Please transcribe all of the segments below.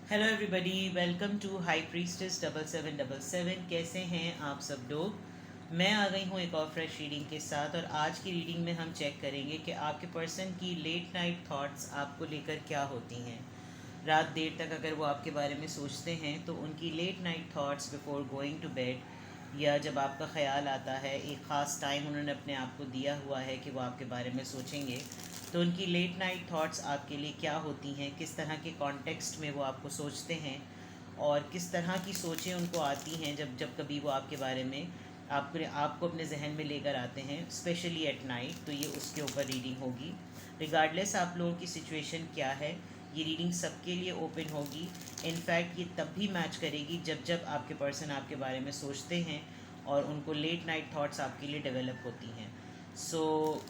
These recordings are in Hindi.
Hello everybody, welcome to high priestess 7777। कैसे हैं आप सब लोग। मैं आ गई हूँ एक और फ्रेश रीडिंग के साथ, और आज की रीडिंग में हम चेक करेंगे कि आपके पर्सन की लेट नाइट थॉट्स आपको लेकर क्या होती हैं। रात देर तक अगर वो आपके बारे में सोचते हैं तो उनकी late night thoughts before going to bed, या जब आपका ख्याल आता है, एक ख़ास टाइम उन्होंने अपने आप को दिया हुआ है कि वो आपके बारे में सोचेंगे, तो उनकी लेट नाइट थॉट्स आपके लिए क्या होती हैं, किस तरह के कॉन्टेक्स्ट में वो आपको सोचते हैं, और किस तरह की सोचें उनको आती हैं जब जब कभी वो आपके बारे में आपको अपने जहन में लेकर आते हैं, स्पेशली एट नाइट। तो ये उसके ऊपर रीडिंग होगी। रिगार्डलेस आप लोगों की सिचुएशन क्या है, ये रीडिंग सबके लिए ओपन होगी। इनफैक्ट ये तब भी मैच करेगी जब जब आपके पर्सन आपके बारे में सोचते हैं और उनको लेट नाइट थॉट्स आपके लिए डेवलप होती हैं। So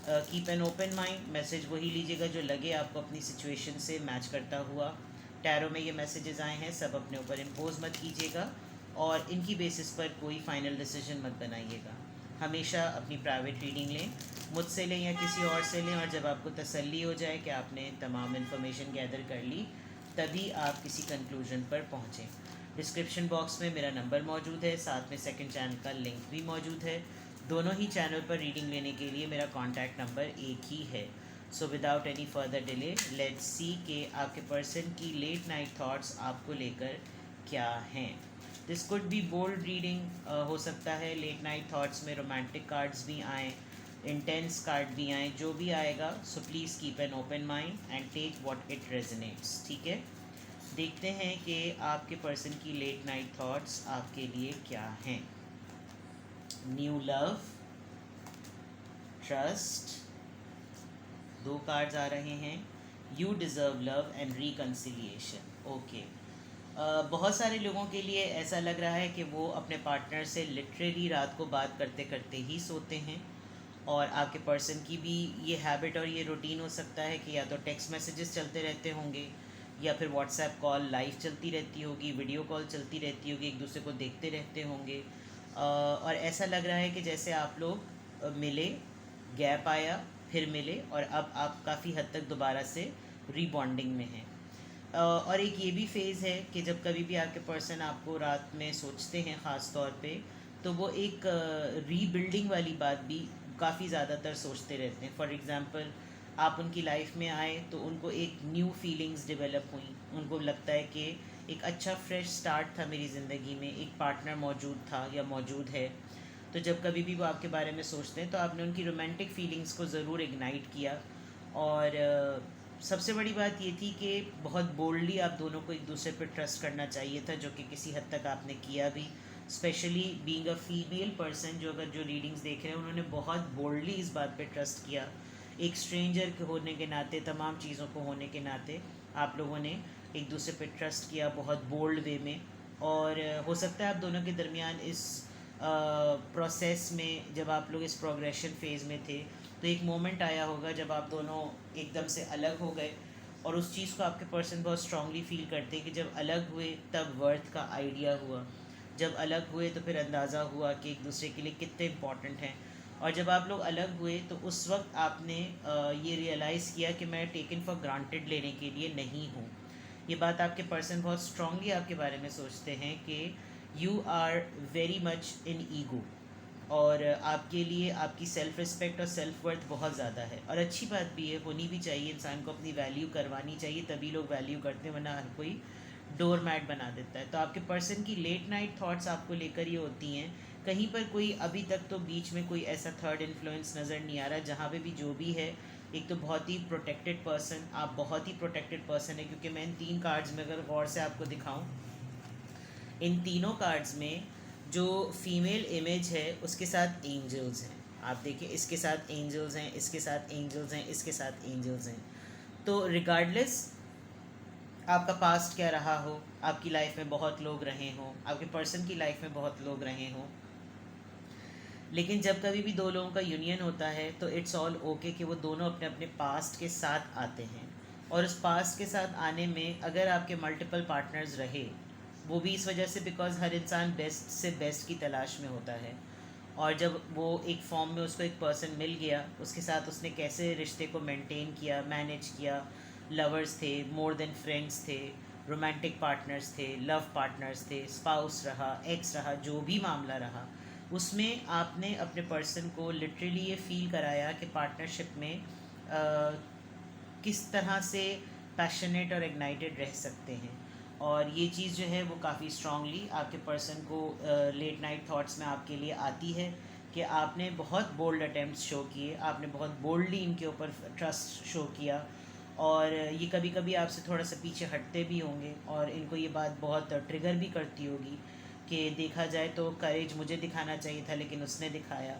keep an open mind. Message वही लीजिएगा जो लगे आपको अपनी सिचुएशन से मैच करता हुआ। टैरो में ये मैसेजेस आए हैं, सब अपने ऊपर इम्पोज मत कीजिएगा और इनकी बेसिस पर कोई फाइनल डिसीजन मत बनाइएगा। हमेशा अपनी प्राइवेट रीडिंग लें, मुझसे लें या किसी और से लें, और जब आपको तसल्ली हो जाए कि आपने तमाम इन्फॉर्मेशन गैदर कर ली, तभी आप किसी कंक्लूजन पर पहुँचें। डिस्क्रिप्शन बॉक्स में मेरा नंबर मौजूद है, साथ में सेकंड चैनल का लिंक भी मौजूद है। दोनों ही चैनल पर रीडिंग लेने के लिए मेरा कॉन्टैक्ट नंबर एक ही है। So without any further delay, let's see कि आपके पर्सन की लेट नाइट थॉट्स आपको लेकर क्या हैं। This could be bold reading, हो सकता है लेट नाइट थॉट्स में रोमांटिक कार्ड्स भी आएँ, इंटेंस कार्ड भी आएँ, जो भी आएगा। So please keep an open mind and take what it resonates. ठीक है, देखते हैं कि आपके पर्सन की लेट नाइट थॉट्स आपके लिए क्या हैं। न्यू लव, ट्रस्ट, दो कार्ड्स आ रहे हैं। You deserve love and reconciliation. Okay, बहुत सारे लोगों के लिए ऐसा लग रहा है कि वो अपने पार्टनर से लिटरली रात को बात करते करते ही सोते हैं, और आपके पर्सन की भी ये हैबिट और ये रूटीन हो सकता है कि या तो टेक्स्ट मैसेजेस चलते रहते होंगे, या फिर व्हाट्सएप कॉल लाइव चलती रहती होगी, वीडियो कॉल चलती रहती होगी, एक दूसरे को देखते रहते होंगे। और ऐसा लग रहा है कि जैसे आप लोग मिले, गैप आया, फिर मिले, और अब आप काफ़ी हद तक दोबारा से रीबॉन्डिंग में हैं। और एक ये भी फेज़ है कि जब कभी भी आपके पर्सन आपको रात में सोचते हैं ख़ास तौर पे, तो वो एक रीबिल्डिंग वाली बात भी काफ़ी ज़्यादातर सोचते रहते हैं। फॉर एग्ज़ाम्पल, आप उनकी लाइफ में आए तो उनको एक न्यू फीलिंग्स डेवलप हुई, उनको लगता है कि एक अच्छा फ्रेश स्टार्ट था मेरी ज़िंदगी में, एक पार्टनर मौजूद था या मौजूद है। तो जब कभी भी वो आपके बारे में सोचते हैं तो आपने उनकी रोमांटिक फीलिंग्स को ज़रूर इग्नाइट किया। और सबसे बड़ी बात ये थी कि बहुत बोल्डली आप दोनों को एक दूसरे पर ट्रस्ट करना चाहिए था, जो कि किसी हद तक आपने किया भी। Specially being a female person, जो अगर जो रीडिंग्स देख रहे हैं, उन्होंने बहुत बोल्डली इस बात पे ट्रस्ट किया। एक स्ट्रेंजर के होने के नाते, तमाम चीज़ों को होने के नाते, आप लोगों ने एक दूसरे पे ट्रस्ट किया बहुत बोल्ड वे में। और हो सकता है आप दोनों के दरमियान इस प्रोसेस में, जब आप लोग इस प्रोग्रेशन फेज़ में थे, तो एक मोमेंट आया होगा जब आप दोनों एकदम से अलग हो गए, और उस चीज़ को आपके पर्सन बहुत स्ट्रांगली फील करते हैं कि जब अलग हुए तब वर्थ का आइडिया हुआ, जब अलग हुए तो फिर अंदाज़ा हुआ कि एक दूसरे के लिए कितने इम्पॉर्टेंट हैं। और जब आप लोग अलग हुए तो उस वक्त आपने ये रियलाइज़ किया कि मैं टेकन फॉर ग्रांटेड लेने के लिए नहीं हूँ। ये बात आपके पर्सन बहुत स्ट्रांगली आपके बारे में सोचते हैं कि you are very much in ego, और आपके लिए आपकी सेल्फ़ रिस्पेक्ट और सेल्फ वर्थ बहुत ज़्यादा है। और अच्छी बात भी है, होनी भी चाहिए, इंसान को अपनी वैल्यू करवानी चाहिए, तभी लोग वैल्यू करते हैं, वरना हर कोई डोर मैट बना देता है। तो आपके पर्सन की लेट नाइट थॉट्स आपको लेकर ये होती हैं। कहीं पर कोई अभी तक तो बीच में कोई ऐसा थर्ड इन्फ्लुएंस नज़र नहीं आ रहा। जहाँ पे भी जो भी है, एक तो बहुत ही प्रोटेक्टेड पर्सन, आप बहुत ही प्रोटेक्टेड पर्सन है, क्योंकि मैं इन तीन कार्ड्स में अगर गौर से आपको दिखाऊं, इन तीनों कार्ड्स में जो फीमेल इमेज है उसके साथ एंजल्स हैं। आप देखिए, इसके साथ एंजल्स हैं, इसके साथ एंजल्स हैं, इसके साथ एंजल्स हैं। तो रिगार्डलेस आपका पास्ट क्या रहा हो, आपकी लाइफ में बहुत लोग रहे हों, आपके पर्सन की लाइफ में बहुत लोग रहे हों, लेकिन जब कभी भी दो लोगों का यूनियन होता है तो इट्स ऑल ओके कि वो दोनों अपने अपने पास्ट के साथ आते हैं। और उस पास्ट के साथ आने में अगर आपके मल्टीपल पार्टनर्स रहे, वो भी इस वजह से बिकॉज हर इंसान बेस्ट से बेस्ट की तलाश में होता है। और जब वो एक फॉर्म में उसको एक पर्सन मिल गया, उसके साथ उसने कैसे रिश्ते को मेंटेन किया, मैनेज किया, लवर्स थे, मोर देन फ्रेंड्स थे, रोमांटिक पार्टनर्स थे, लव पार्टनर्स थे, स्पाउस रहा, एक्स रहा, जो भी मामला रहा, उसमें आपने अपने पर्सन को लिटरली ये फील कराया कि पार्टनरशिप में किस तरह से पैशनेट और इग्नाइटेड रह सकते हैं। और ये चीज़ जो है वो काफ़ी स्ट्रांगली आपके पर्सन को लेट नाइट थॉट्स में आपके लिए आती है कि आपने बहुत बोल्ड अटेम्प्ट्स शो किए, आपने बहुत बोल्डली इनके ऊपर ट्रस्ट शो किया, और ये कभी कभी आपसे थोड़ा सा पीछे हटते भी होंगे और इनको ये बात बहुत ट्रिगर भी करती होगी कि देखा जाए तो करेज मुझे दिखाना चाहिए था लेकिन उसने दिखाया।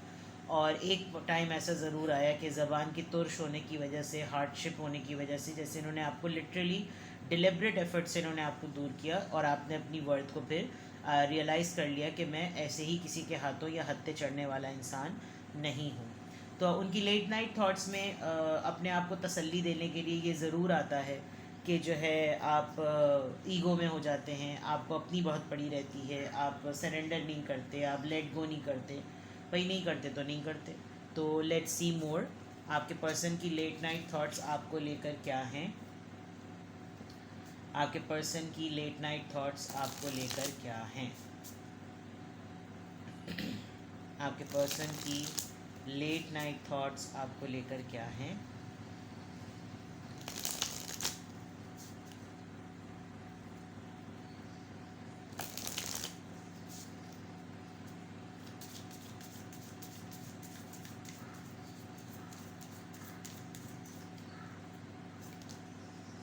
और एक टाइम ऐसा ज़रूर आया कि ज़बान की तुर्श होने की वजह से, हार्डशिप होने की वजह से, जैसे इन्होंने आपको लिटरली डिलिब्रेट एफर्ट से इन्होंने आपको दूर किया और आपने अपनी वर्थ को फिर रियलाइज़ कर लिया कि मैं ऐसे ही किसी के हाथों या हत्थे चढ़ने वाला इंसान नहीं हूँ। तो उनकी लेट नाइट थॉट्स में अपने आप को तसल्ली देने के लिए ये ज़रूर आता है कि जो है आप ईगो में हो जाते हैं, आपको अपनी बहुत पड़ी रहती है, आप सरेंडर नहीं करते, आप लेट गो नहीं करते। भाई नहीं करते तो नहीं करते। तो लेट्स सी मोर, आपके पर्सन की लेट नाइट थॉट्स आपको लेकर क्या हैं। आपके पर्सन की लेट नाइट थॉट्स आपको लेकर क्या हैं। आपके पर्सन की लेट नाइट थॉट्स आपको लेकर क्या हैं।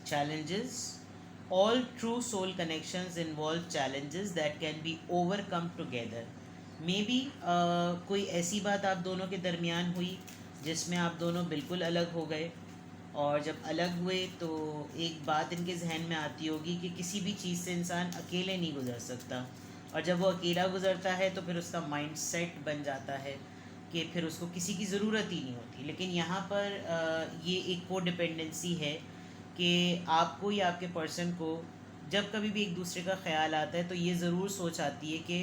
Challenges. All true soul connections involve challenges that can be overcome together. Maybe कोई ऐसी बात आप दोनों के दरमियान हुई जिसमें आप दोनों बिल्कुल अलग हो गए, और जब अलग हुए तो एक बात इनके जहन में आती होगी कि किसी भी चीज़ से इंसान अकेले नहीं गुजर सकता, और जब वो अकेला गुजरता है तो फिर उसका माइंड सेट बन जाता है कि फिर उसको किसी की ज़रूरत ही नहीं होती। लेकिन यहाँ पर ये एक को डिपेंडेंसी है कि आपको या आपके पर्सन को जब कभी भी एक दूसरे का ख्याल आता है तो ये ज़रूर सोच आती है कि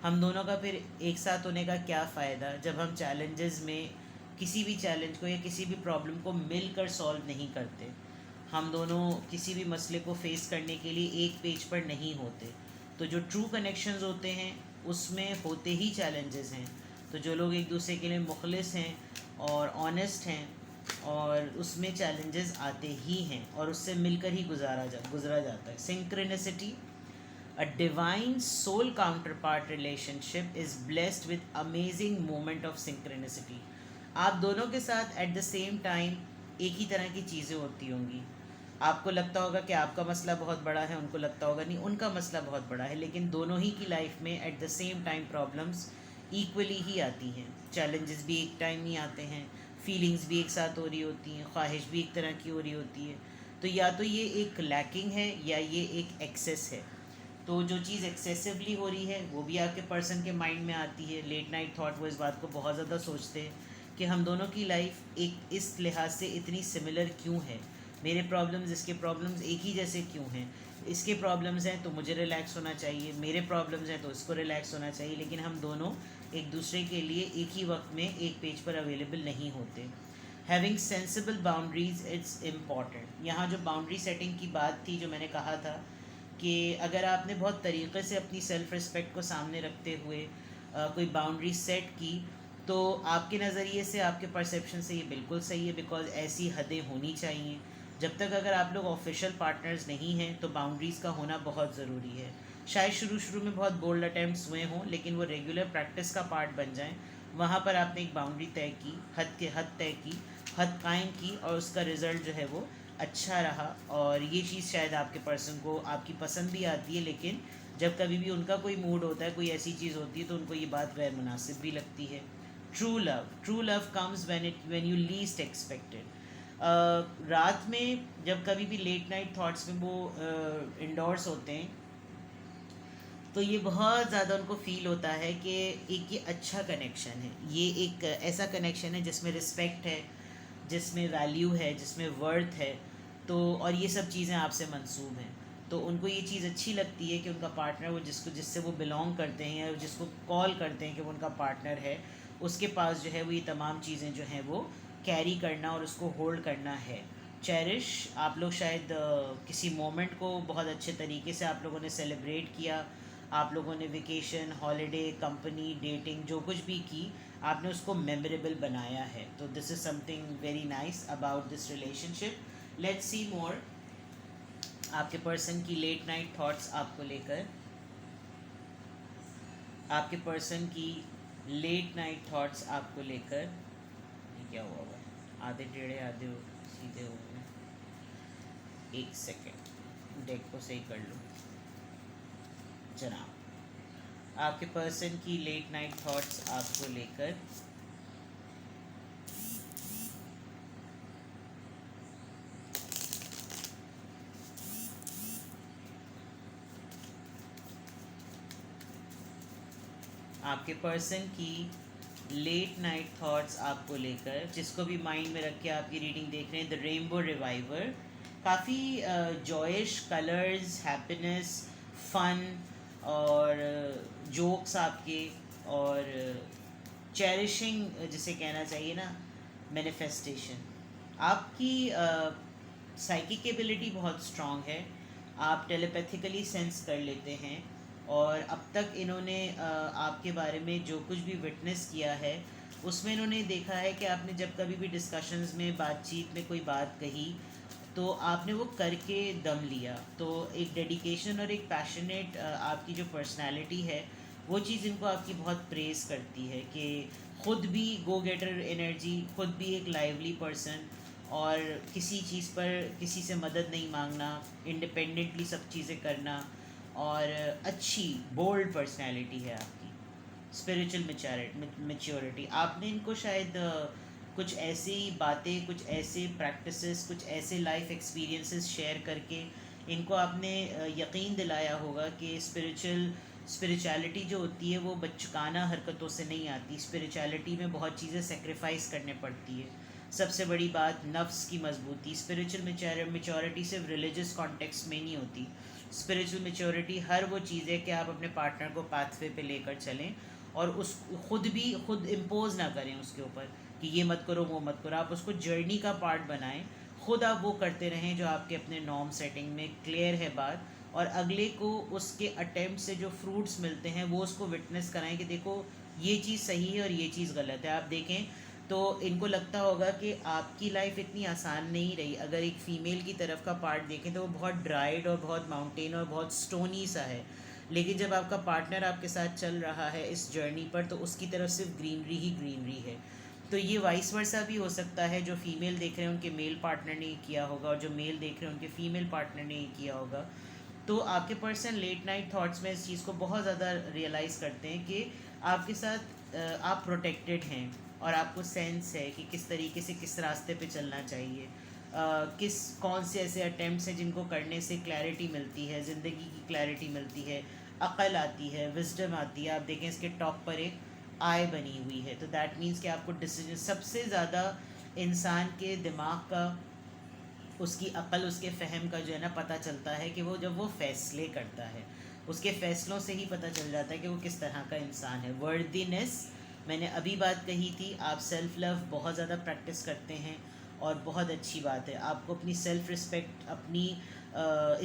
हम दोनों का फिर एक साथ होने का क्या फ़ायदा जब हम चैलेंजेस में किसी भी चैलेंज को या किसी भी प्रॉब्लम को मिलकर सॉल्व नहीं करते। हम दोनों किसी भी मसले को फेस करने के लिए एक पेज पर नहीं होते। तो जो ट्रू कनेक्शंस होते हैं उसमें होते ही चैलेंजेस हैं। तो जो लोग एक दूसरे के लिए मुखलिस हैं और ऑनेस्ट हैं, और उसमें चैलेंजेस आते ही हैं और उससे मिलकर ही गुजरा जाता है। Synchronicity, a divine soul counterpart relationship is blessed with amazing moment of synchronicity. आप दोनों के साथ एट द सेम टाइम एक ही तरह की चीज़ें होती होंगी। आपको लगता होगा कि आपका मसला बहुत बड़ा है, उनको लगता होगा नहीं उनका मसला बहुत बड़ा है, लेकिन दोनों ही की लाइफ में at the same time problems equally ही आती हैं। चैलेंजेस भी एक टाइम ही आते हैं, फीलिंग्स भी एक साथ हो रही होती हैं, ख्वाहिश भी एक तरह की हो रही होती है। तो या तो ये एक लैकिंग है या ये एक एक्सेस है। तो जो चीज़ एक्सेसिवली हो रही है वो भी आपके पर्सन के माइंड में आती है। लेट नाइट थॉट वो इस बात को बहुत ज़्यादा सोचते हैं कि हम दोनों की लाइफ एक इस लिहाज से इतनी सिमिलर क्यों है, मेरे प्रॉब्लम्स इसके प्रॉब्लम्स एक ही जैसे क्यों हैं। इसके प्रॉब्लम्स हैं तो मुझे रिलैक्स होना चाहिए, मेरे प्रॉब्लम्स हैं तो इसको रिलैक्स होना चाहिए, लेकिन हम दोनों एक दूसरे के लिए एक ही वक्त में एक पेज पर अवेलेबल नहीं होते। Having sensible boundaries it's important. यहाँ जो बाउंड्री सेटिंग की बात थी, जो मैंने कहा था कि अगर आपने बहुत तरीक़े से अपनी सेल्फ़ रिस्पेक्ट को सामने रखते हुए कोई बाउंड्री सेट की तो आपके नज़रिए से, आपके परसेप्शन से ये बिल्कुल सही है, बिकॉज़ ऐसी हदें होनी चाहिए। जब तक अगर आप लोग ऑफिशियल पार्टनर्स नहीं हैं तो बाउंड्रीज़ का होना बहुत ज़रूरी है। शायद शुरू में बहुत बोल्ड अटैम्प्ट्स हुए हों, लेकिन वो रेगुलर प्रैक्टिस का पार्ट बन जाएं। वहाँ पर आपने एक बाउंड्री तय की, हद तय की, हद कायम की, और उसका रिज़ल्ट जो है वो अच्छा रहा। और ये चीज़ शायद आपके पर्सन को आपकी पसंद भी आती है, लेकिन जब कभी भी उनका कोई मूड होता है, कोई ऐसी चीज़ होती है, तो उनको ये बात गैर मुनासिब भी लगती है। True love comes when you least expected. रात में जब कभी भी लेट नाइट थॉट्स में वो इंडोर्स होते हैं तो ये बहुत ज़्यादा उनको फ़ील होता है कि एक ये अच्छा कनेक्शन है, ये एक ऐसा कनेक्शन है जिसमें रिस्पेक्ट है, जिसमें वैल्यू है, जिसमें वर्थ है। तो और ये सब चीज़ें आपसे मंसूब हैं। तो उनको ये चीज़ अच्छी लगती है कि उनका पार्टनर, वो जिससे वो बिलोंग करते हैं या जिसको कॉल करते हैं कि वो उनका पार्टनर है, उसके पास जो है वो ये तमाम चीज़ें जो हैं वो कैरी करना और उसको होल्ड करना है। चेरिश, आप लोग शायद किसी मोमेंट को बहुत अच्छे तरीके से आप लोगों ने सेलिब्रेट किया, आप लोगों ने वेकेशन, हॉलीडे, कंपनी, डेटिंग, जो कुछ भी की, आपने उसको मेमोरेबल बनाया है। तो this is something very nice about this relationship. Let's see more आपके पर्सन की लेट नाइट थॉट्स आपको लेकर। आपके पर्सन की लेट नाइट थॉट्स आपको लेकर। ये क्या हुआ हुआ, आधे टेढ़े आधे सीधे हो गए। एक सेकेंड, डेक को सही कर लो जनाब। आपके पर्सन की लेट नाइट थॉट्स आपको लेकर। आपके पर्सन की लेट नाइट थॉट्स आपको लेकर, जिसको भी माइंड में रख के आपकी रीडिंग देख रहे हैं, द रेनबो रिवाइवर। काफ़ी जॉयश कलर्स, हैप्पीनेस, फन और जोक्स आपके, और चेरिशिंग जिसे कहना चाहिए ना, मैनिफेस्टेशन। आपकी साइकिक एबिलिटी बहुत स्ट्रांग है, आप टेलीपैथिकली सेंस कर लेते हैं, और अब तक इन्होंने आपके बारे में जो कुछ भी विटनेस किया है उसमें इन्होंने देखा है कि आपने जब कभी भी डिस्कशंस में, बातचीत में कोई बात कही तो आपने वो करके दम लिया। तो एक डेडिकेशन और एक पैशनेट आपकी जो पर्सनालिटी है, वो चीज़ इनको आपकी बहुत प्रेज़ करती है कि ख़ुद भी गो गेटर एनर्जी, ख़ुद भी एक लाइवली पर्सन, और किसी चीज़ पर किसी से मदद नहीं मांगना, इंडिपेंडेंटली सब चीज़ें करना, और अच्छी बोल्ड पर्सनैलिटी है आपकी। स्पिरिचुअल मेच्योरिटी, आपने इनको शायद कुछ ऐसी बातें, कुछ ऐसे प्रैक्टिसेस, कुछ ऐसे लाइफ एक्सपीरियंसेस शेयर करके इनको आपने यकीन दिलाया होगा कि स्पिरिचुअलिटी जो होती है वो बचकाना हरकतों से नहीं आती। स्पिरिचुअलिटी में बहुत चीज़ें सेक्रीफाइस करने पड़ती है। सबसे बड़ी बात नफ्स की मजबूती। स्पिरिचुअल मेच्योरिटी सिर्फ रिलीजियस कॉन्टेक्स्ट में नहीं होती। स्पिरिचुअल मेच्योरिटी हर वो चीज़ है कि आप अपने पार्टनर को पाथवे पे लेकर चलें, और उस खुद इम्पोज ना करें उसके ऊपर कि ये मत करो वो मत करो। आप उसको जर्नी का पार्ट बनाएं, खुद आप वो करते रहें जो आपके अपने नॉर्म सेटिंग में क्लियर है बात, और अगले को उसके अटेम्प्ट से जो फ्रूट्स मिलते हैं वो उसको विटनेस कराएं कि देखो ये चीज़ सही है और ये चीज़ गलत है। आप देखें तो इनको लगता होगा कि आपकी लाइफ इतनी आसान नहीं रही। अगर एक फ़ीमेल की तरफ का पार्ट देखें तो वो बहुत ड्राइड और बहुत माउंटेन और बहुत स्टोनी सा है, लेकिन जब आपका पार्टनर आपके साथ चल रहा है इस जर्नी पर तो उसकी तरफ सिर्फ ग्रीनरी ही ग्रीनरी है। तो ये वाइस वर्सा भी हो सकता है, जो फीमेल देख रहे हैं उनके मेल पार्टनर ने ये किया होगा, और जो मेल देख रहे हैं उनके फीमेल पार्टनर ने ये किया होगा। तो आपके पर्सन लेट नाइट थॉट्स में इस चीज़ को बहुत ज़्यादा रियलाइज़ करते हैं कि आपके साथ आप प्रोटेक्टेड हैं, और आपको सेंस है कि किस तरीके से किस रास्ते पे चलना चाहिए, कौन से ऐसे अटैम्प्ट्स हैं जिनको करने से क्लैरिटी मिलती है, ज़िंदगी की क्लैरिटी मिलती है, अक़ल आती है, विजडम आती है। आप देखें इसके टॉप पर एक आई बनी हुई है, तो दैट मीन्स कि आपको डिसीजन, सबसे ज़्यादा इंसान के दिमाग का, उसकी अक़ल, उसके फ़हम का जो है ना पता चलता है कि वो जब वो फ़ैसले करता है, उसके फ़ैसलों से ही पता चल जाता है कि वो किस तरह का इंसान है। वर्दीनेस, मैंने अभी बात कही थी, आप सेल्फ़ लव बहुत ज़्यादा प्रैक्टिस करते हैं, और बहुत अच्छी बात है। आपको अपनी सेल्फ़ रिस्पेक्ट, अपनी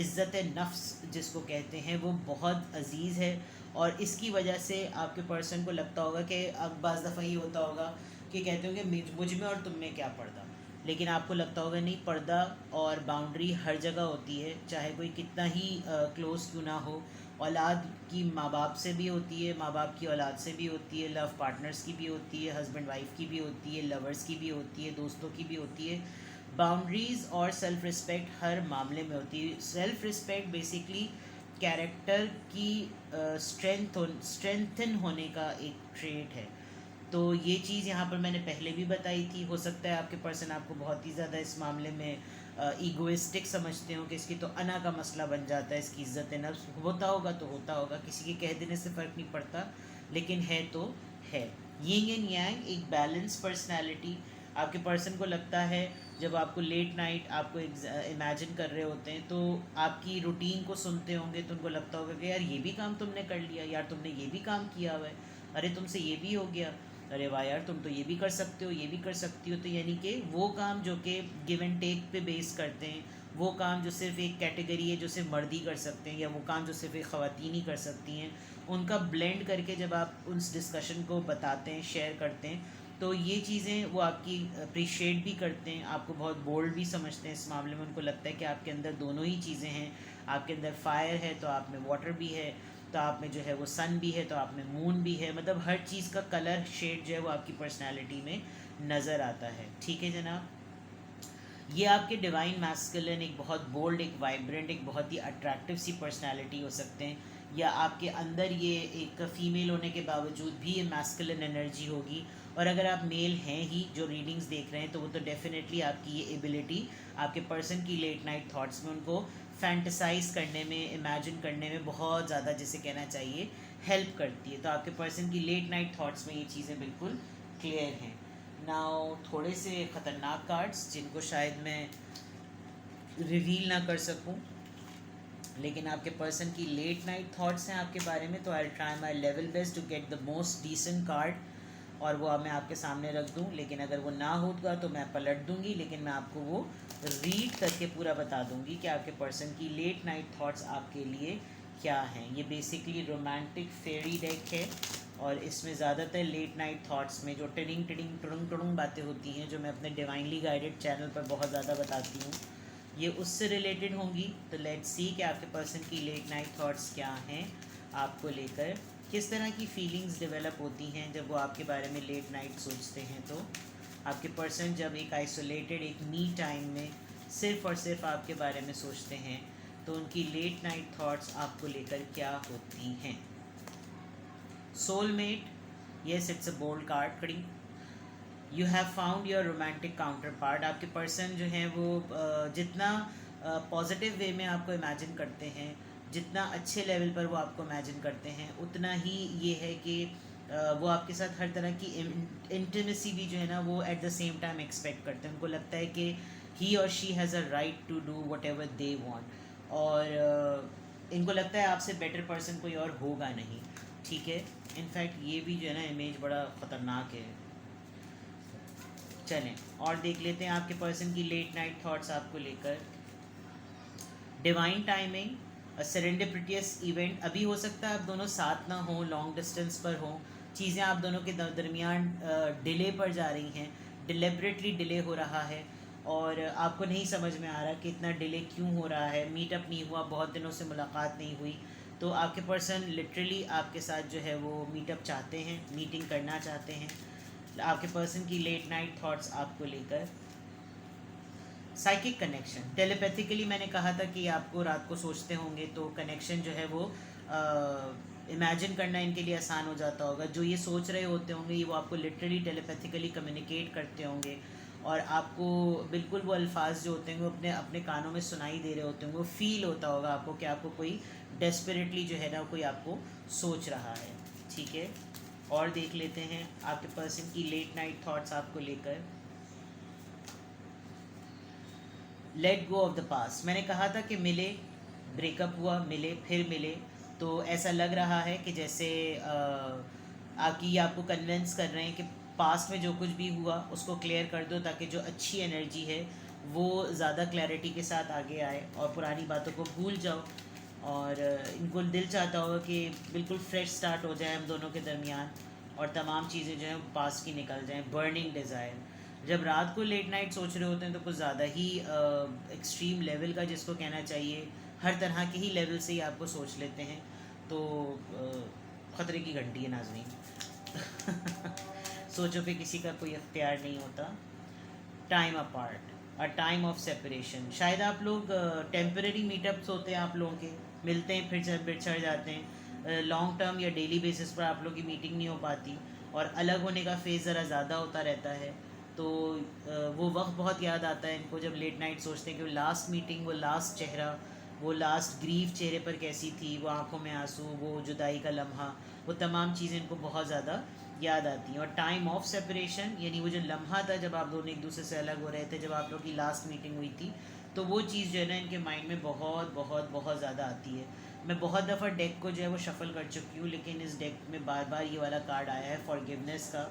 इज़्ज़त नफ्स जिसको कहते हैं, वो बहुत अज़ीज़ है, और इसकी वजह से आपके पर्सन को लगता होगा कि अब बाज़ दफ़ा ये होता होगा कि कहते होंगे मुझ में और तुम में क्या पर्दा, लेकिन आपको लगता होगा नहीं, पर्दा और बाउंड्री हर जगह होती है, चाहे कोई कितना ही क्लोज़ क्यों ना हो। औलाद की माँ बाप से भी होती है, माँ बाप की औलाद से भी होती है, लव पार्टनर्स की भी होती है, हस्बैंड वाइफ की भी होती है, लवर्स की भी होती है, दोस्तों की भी होती है। बाउंड्रीज़ और सेल्फ़ रिस्पेक्ट हर मामले में होती है। सेल्फ़ रिस्पेक्ट बेसिकली कैरेक्टर की स्ट्रेंथन होने का एक ट्रेट है। तो ये चीज़ यहाँ पर मैंने पहले भी बताई थी। हो सकता है आपके पर्सन आपको बहुत ही ज़्यादा इस मामले में ईगोइस्टिक समझते हो कि इसकी तो अना का मसला बन जाता है, इसकी इज़्ज़त नफ्स, होता होगा तो होता होगा, किसी के कह देने से फ़र्क नहीं पड़ता, लेकिन है तो है। यिंग एंड यांग, एक बैलेंस पर्सनैलिटी। आपके पर्सन को लगता है जब आपको लेट नाइट आपको इमेजिन कर रहे होते हैं तो आपकी रूटीन को सुनते होंगे तो उनको लगता होगा कि यार ये भी काम तुमने कर लिया, यार तुमने ये भी काम किया हुआ है, अरे तुमसे ये भी हो गया, अरे वाह यार, तुम तो ये भी कर सकते हो, ये भी कर सकती हो। तो यानी कि वो काम जो कि गिव एंड टेक पे बेस करते हैं, वो काम जो सिर्फ एक कैटेगरी है जो सिर्फ मर्द ही कर सकते हैं, या वो काम जो सिर्फ एक ख़वातीन ही कर सकती हैं, उनका ब्लेंड करके जब आप उस डिस्कशन को बताते हैं, शेयर करते हैं, तो ये चीज़ें वो आपकी अप्रिशिएट भी करते हैं, आपको बहुत बोल्ड भी समझते हैं इस मामले में। उनको लगता है कि आपके अंदर दोनों ही चीज़ें हैं, आपके अंदर फायर है तो आप में वाटर भी है, तो आप में जो है वो सन भी है, तो आप में मून भी है। मतलब हर चीज़ का कलर शेड जो है वो आपकी पर्सनैलिटी में नज़र आता है। ठीक है जनाब, ये आपके डिवाइन मैस्कुलिन एक बहुत बोल्ड, एक वाइब्रेंट, एक बहुत ही अट्रैक्टिव सी पर्सनैलिटी हो सकते हैं, या आपके अंदर ये एक फ़ीमेल होने के बावजूद भी ये मैस्कुलिन एनर्जी होगी। और अगर आप मेल हैं ही जो रीडिंग्स देख रहे हैं, तो वो तो डेफिनेटली आपकी ये एबिलिटी आपके पर्सन की लेट नाइट थॉट्स में उनको फैंटसाइज करने में, इमेजिन करने में बहुत ज़्यादा, जिसे कहना चाहिए, हेल्प करती है। तो आपके पर्सन की लेट नाइट थॉट्स में ये चीज़ें बिल्कुल क्लियर हैं। नाउ थोड़े से ख़तरनाक कार्ड्स जिनको शायद मैं रिवील ना कर सकूं, लेकिन आपके पर्सन की लेट नाइट थॉट्स हैं आपके बारे में, तो I try my level best to get the most decent card, और वो मैं आपके सामने रख दूं। लेकिन अगर वो ना होगा तो मैं पलट दूंगी, लेकिन मैं आपको वो रीड करके पूरा बता दूंगी कि आपके पर्सन की लेट नाइट थॉट्स आपके लिए क्या हैं। ये बेसिकली रोमांटिक फेरी डेक है, और इसमें ज़्यादातर लेट नाइट थॉट्स में जो टिडिंग टिडिंग टुडुंग टुडुंग बातें होती हैं, जो मैं अपने डिवाइनली गाइडेड चैनल पर बहुत ज़्यादा बताती हूँ, ये उससे रिलेटेड होंगी। तो लेट्स सी कि आपके पर्सन की लेट नाइट थॉट्स क्या हैं आपको लेकर, किस तरह की फीलिंग्स डेवलप होती हैं जब वो आपके बारे में लेट नाइट सोचते हैं। तो आपके पर्सन जब एक आइसोलेटेड, एक मी टाइम में सिर्फ़ और सिर्फ आपके बारे में सोचते हैं, तो उनकी लेट नाइट थॉट्स आपको लेकर क्या होती हैं। Soulmate, yes it's a bold card. कड़ी, you have found your romantic counterpart. आपके पर्सन जो हैं वो जितना पॉजिटिव वे में आपको इमेजिन करते हैं, जितना अच्छे लेवल पर वो आपको इमेजिन करते हैं, उतना ही ये है कि वो आपके साथ हर तरह की इंटीमेसी भी जो है ना वो at the same time expect करते हैं। उनको लगता है कि ही और she has a right to do whatever they want, और इनको लगता है आपसे बेटर पर्सन कोई और होगा नहीं। ठीक है, इनफैक्ट ये भी जो है ना इमेज बड़ा ख़तरनाक है। चलें और देख लेते हैं आपके पर्सन की लेट नाइट थॉट्स आपको लेकर। डिवाइन टाइमिंग, अ सेरेंडिपिटियस इवेंट। अभी हो सकता है आप दोनों साथ ना हो, लॉन्ग डिस्टेंस पर हो, चीज़ें आप दोनों के दरमियान डिले पर जा रही हैं, डिलेबरेटली डिले हो रहा है, और आपको नहीं समझ में आ रहा कि इतना डिले क्यों हो रहा है। मीटअप नहीं हुआ, बहुत दिनों से मुलाकात नहीं हुई, तो आपके पर्सन लिटरली आपके साथ जो है वो मीटअप चाहते हैं, मीटिंग करना चाहते हैं। आपके पर्सन की लेट नाइट थॉट्स आपको लेकर। साइकिक कनेक्शन, टेलीपैथिकली मैंने कहा था कि आपको रात को सोचते होंगे, तो कनेक्शन जो है वो इमेजिन करना इनके लिए आसान हो जाता होगा। जो ये सोच रहे होते होंगे ये वो आपको लिटरली टेलीपैथिकली कम्युनिकेट करते होंगे, और आपको बिल्कुल वो अल्फाज जो होते हैं वो अपने अपने कानों में सुनाई दे रहे होते होंगे। वो फील होता होगा आपको कि आपको कोई डेस्परेटली जो है ना कोई आपको सोच रहा है। ठीक है, और देख लेते हैं आपके पर्सन की लेट नाइट थॉट्स आपको लेकर। Let go of the past, मैंने कहा था कि मिले, ब्रेकअप हुआ, मिले, फिर मिले, तो ऐसा लग रहा है कि जैसे आपको कन्विंस कर रहे हैं कि पास्ट में जो कुछ भी हुआ उसको क्लियर कर दो, ताकि जो अच्छी एनर्जी है वो ज़्यादा क्लैरिटी के साथ आगे आए, और पुरानी बातों को भूल जाओ। और इनको दिल चाहता होगा कि बिल्कुल फ्रेश स्टार्ट हो जाए हम दोनों के दरमियान, और तमाम चीज़ें जो हैं पास की निकल जाएं। बर्निंग डिज़ायर, जब रात को लेट नाइट सोच रहे होते हैं तो कुछ ज़्यादा ही एक्सट्रीम लेवल का, जिसको कहना चाहिए हर तरह के ही लेवल से ही आपको सोच लेते हैं, तो ख़तरे की घंटी है नाज़रीन। सोचो पे किसी का कोई अख्तियार नहीं होता। Time apart, a time of separation, शायद आप लोग टेम्परेरी मीटअप्स होते हैं आप लोगों के, मिलते हैं फिर बिछड़ जाते हैं। लॉन्ग टर्म या डेली बेसिस पर आप लोग की मीटिंग नहीं हो पाती, और अलग होने का फेज़ ज़रा ज़्यादा होता रहता है। तो वो वक्त बहुत याद आता है इनको जब लेट नाइट सोचते हैं कि वो लास्ट मीटिंग, वो लास्ट चेहरा, वो लास्ट ग्रीफ चेहरे पर कैसी थी, वो आंखों में आंसू, वो जुदाई का लम्हा, वो तमाम चीज़ें इनको बहुत ज़्यादा याद आती हैं। और टाइम ऑफ सेपरेशन, यानी वो जो लम्हा था जब आप दोनों एक दूसरे से अलग हो रहे थे, जब आप लोग की लास्ट मीटिंग हुई थी, तो वो चीज़ जो है ना इनके माइंड में बहुत बहुत बहुत ज़्यादा आती है। मैं बहुत दफ़ा डेक को जो है वो शफ़ल कर चुकी हूँ, लेकिन इस डेक में बार बार ये वाला कार्ड आया है फॉरगिवनेस का।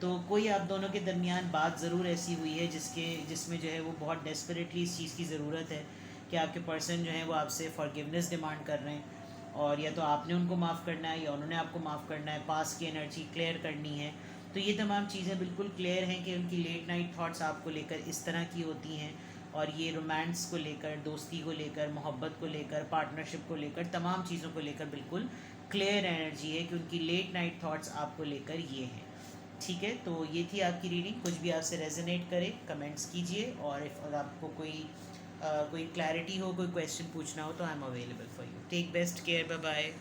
तो कोई आप दोनों के दरमियान बात ज़रूर ऐसी हुई है जिसमें जो है वो बहुत डेस्परेटली इस चीज़ की ज़रूरत है कि आपके पर्सन जो है वो आपसे फॉरगिवनेस डिमांड कर रहे हैं, और या तो आपने उनको माफ़ करना है या उन्होंने आपको माफ़ करना है, पास की एनर्जी क्लियर करनी है। तो ये तमाम चीज़ें बिल्कुल क्लियर हैं कि उनकी लेट नाइट थॉट्स आपको लेकर इस तरह की होती हैं, और ये रोमांस को लेकर, दोस्ती को लेकर, मोहब्बत को लेकर, पार्टनरशिप को लेकर, तमाम चीज़ों को लेकर बिल्कुल क्लियर एनर्जी है कि उनकी लेट नाइट थॉट्स आपको लेकर ये हैं। ठीक है, तो ये थी आपकी रीडिंग। कुछ भी आपसे रेजोनेट करे कमेंट्स कीजिए, और इफ अगर आपको कोई क्लैरिटी हो, कोई क्वेश्चन पूछना हो, तो I am available for you. Take best care, bye bye.